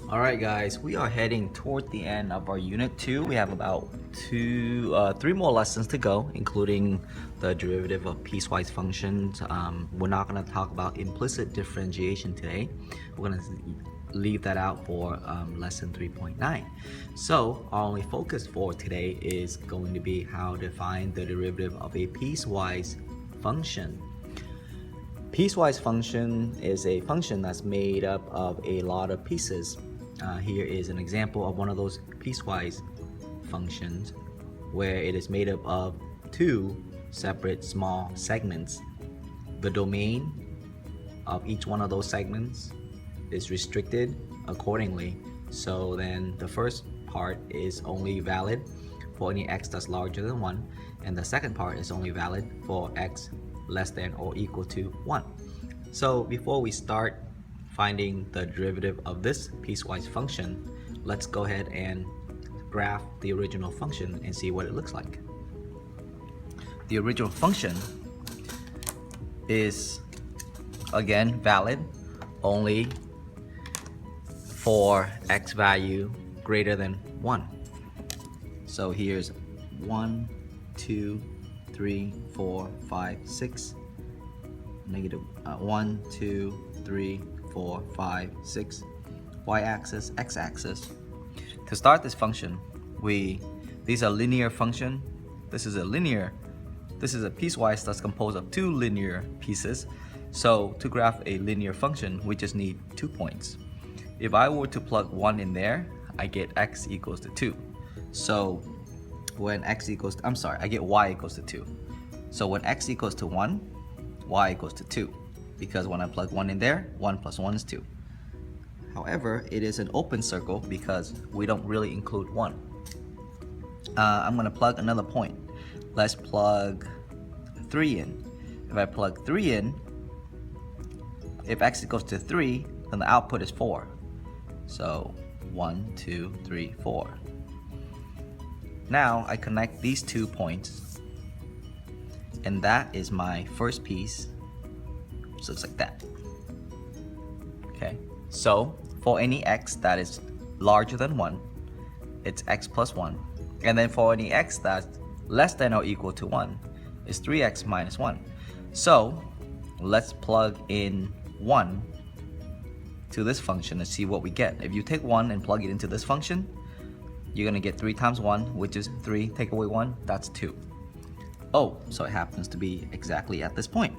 Alright guys, we are heading toward the end of our unit 2. We have about 3 more lessons to go, including the derivative of piecewise functions. We're not going to talk about implicit differentiation today. We're going to leave that out for lesson 3.9. So our only focus for today is going to be how to find the derivative of a piecewise function. Piecewise function is a function that's made up of a lot of pieces. Here is an example of one of those piecewise functions where it is made up of 2 separate small segments. The domain of each one of those segments is restricted accordingly. So then the first part is only valid for any x that's larger than 1, and the second part is only valid for x less than or equal to 1. So before we start finding the derivative of this piecewise function, let's go ahead and graph the original function and see what it looks like. The original function is again valid only for x value greater than 1. So here's 1, 2, 3, 4, 5, 6, negative 1, 2, 3, 4, 5, 6, y-axis, x-axis. To start this function, these are linear function. This is a piecewise that's composed of 2 linear pieces. So to graph a linear function, we just need 2 points. If I were to plug 1 in there, I get x equals to 2. So when I get y equals to 2. So when x equals to 1, y equals to 2. Because when I plug 1 in there, 1 plus 1 is 2. However, it is an open circle because we don't really include 1. I'm going to plug another point. Let's plug 3 in. If I plug 3 in, if x equals to 3, then the output is 4. So 1, 2, 3, 4. Now I connect these 2 points, and that is my first piece. So looks like that. Okay, so for any x that is larger than 1, it's x plus 1. And then for any x that's less than or equal to 1, it's 3x minus 1. So let's plug in 1 to this function and see what we get. If you take 1 and plug it into this function, you're going to get 3 times 1, which is 3. Take away 1, that's 2. Oh, so it happens to be exactly at this point.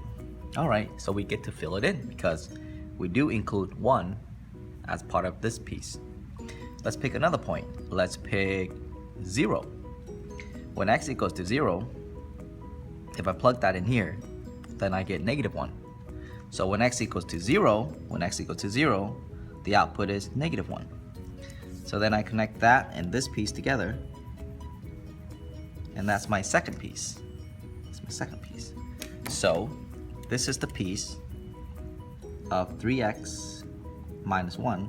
Alright, so we get to fill it in because we do include 1 as part of this piece. Let's pick another point. Let's pick 0. When x equals to 0, if I plug that in here, then I get negative 1. So when x equals to 0, the output is negative 1. So then I connect that and this piece together, and that's my second piece. That's my second piece. So this is the piece of 3x minus 1,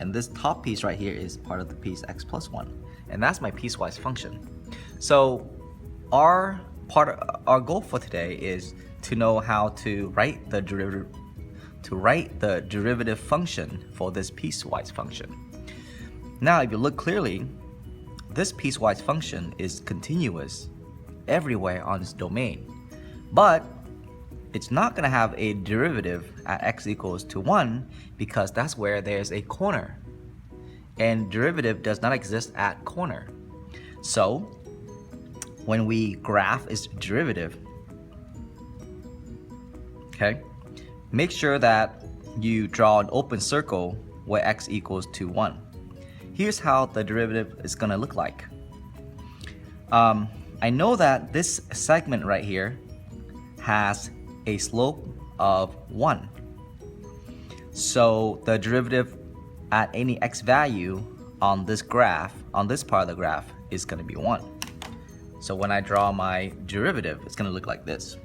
and this top piece right here is part of the piece x plus 1, and that's my piecewise function. So our goal for today is to know how to write the derivative function for this piecewise function. Now, if you look clearly, this piecewise function is continuous everywhere on its domain, but it's not going to have a derivative at x equals to 1 because that's where there's a corner, and derivative does not exist at corner. So when we graph its derivative, okay, make sure that you draw an open circle where x equals to 1. Here's how the derivative is going to look like. I know that this segment right here has a slope of 1. So the derivative at any x value on this graph, on this part of the graph, is going to be 1. So when I draw my derivative, it's going to look like this.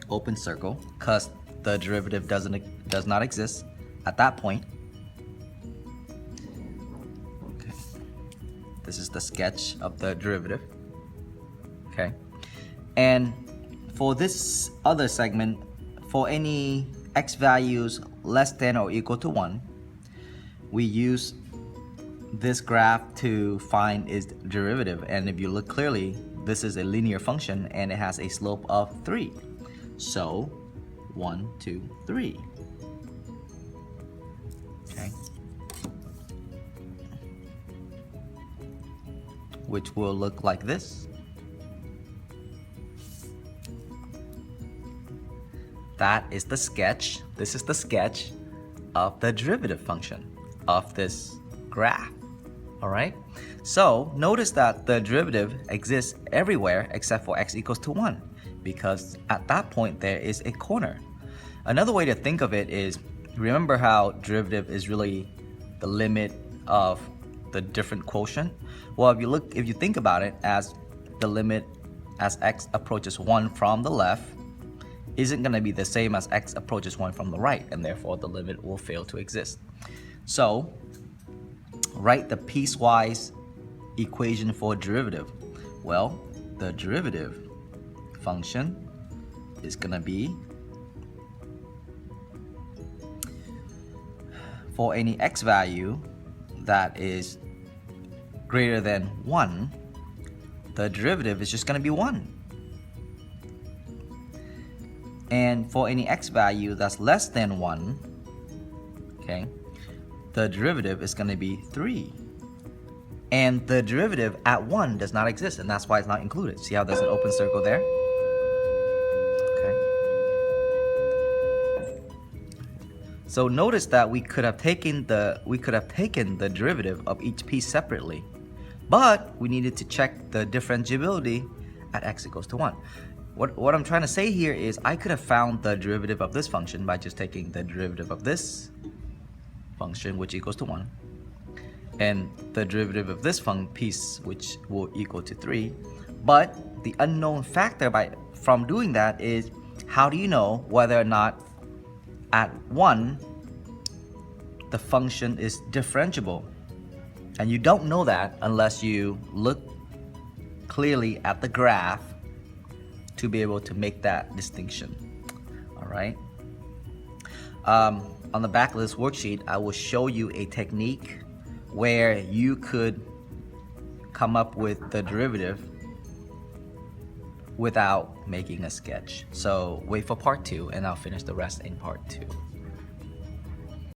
Open circle, because the derivative does not exist at that point. Okay. This is the sketch of the derivative. Okay. And for this other segment, for any x values less than or equal to 1, we use this graph to find its derivative, and if you look clearly, this is a linear function and it has a slope of 3. So 1, 2, 3. Okay. Which will look like this. That is the sketch. This is the sketch of the derivative function of this graph. All right. So notice that the derivative exists everywhere except for x equals to 1, because at that point there is a corner. Another way to think of it is, remember how derivative is really the limit of the different quotient? Well, if you think about it as the limit as x approaches 1 from the left isn't going to be the same as x approaches 1 from the right, and therefore the limit will fail to exist. So write the piecewise equation for derivative. Well, the derivative function is going to be, for any x value that is greater than 1, the derivative is just going to be 1. And for any x value that's less than 1, okay, the derivative is going to be 3. And the derivative at 1 does not exist, and that's why it's not included. See how there's an open circle there? Okay. So notice that we could have taken the derivative of each piece separately, but we needed to check the differentiability at x equals to 1. What I'm trying to say here is I could have found the derivative of this function by just taking the derivative of this function, which equals to 1, and the derivative of this piece, which will equal to 3. But the unknown factor from doing that is, how do you know whether or not at 1 the function is differentiable? And you don't know that unless you look clearly at the graph to be able to make that distinction. All right. On the back of this worksheet, I will show you a technique where you could come up with the derivative without making a sketch. So wait for part 2, and I'll finish the rest in part 2.